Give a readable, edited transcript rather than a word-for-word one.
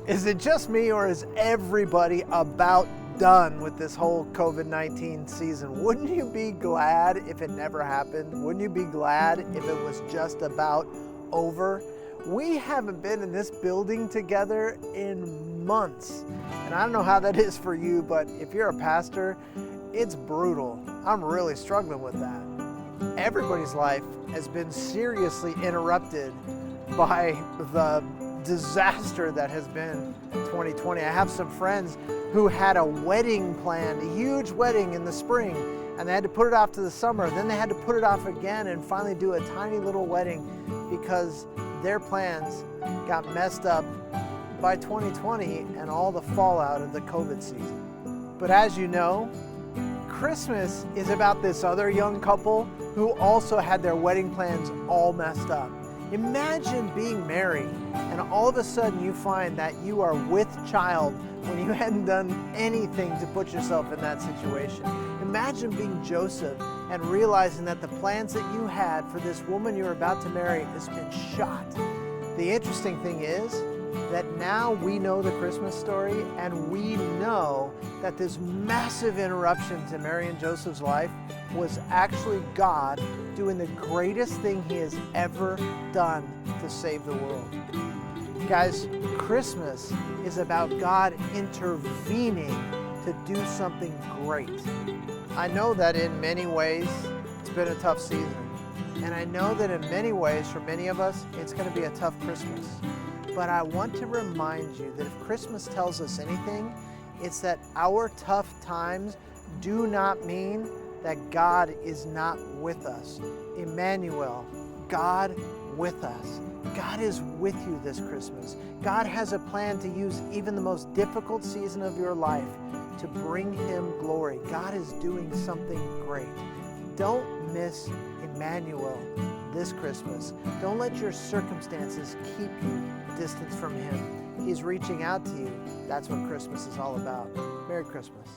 Is it just me, or is everybody about done with this whole COVID-19 season? Wouldn't you be glad if it never happened? Wouldn't you be glad if it was just about over? We haven't been in this building together in months. And I don't know how that is for you, but if you're a pastor, it's brutal. I'm really struggling with that. Everybody's life has been seriously interrupted by the disaster that has been 2020. I have some friends who had a wedding planned, a huge wedding in the spring, and they had to put it off to the summer. Then they had to put it off again and finally do a tiny little wedding because their plans got messed up by 2020 and all the fallout of the COVID season. But as you know, Christmas is about this other young couple who also had their wedding plans all messed up. Imagine being married and all of a sudden you find that you are with child when you hadn't done anything to put yourself in that situation. Imagine being Joseph and realizing that the plans that you had for this woman you're about to marry has been shot. The interesting thing is that now we know the Christmas story, and we know that this massive interruption to Mary and Joseph's life was actually God doing the greatest thing He has ever done to save the world. Guys, Christmas is about God intervening to do something great. I know that in many ways it's been a tough season, and I know that in many ways for many of us it's going to be a tough Christmas. But I want to remind you that if Christmas tells us anything, it's that our tough times do not mean that God is not with us. Emmanuel, God with us. God is with you this Christmas. God has a plan to use even the most difficult season of your life to bring Him glory. God is doing something great. Don't miss Emmanuel this Christmas. Don't let your circumstances keep you distant from Him. He's reaching out to you. That's what Christmas is all about. Merry Christmas.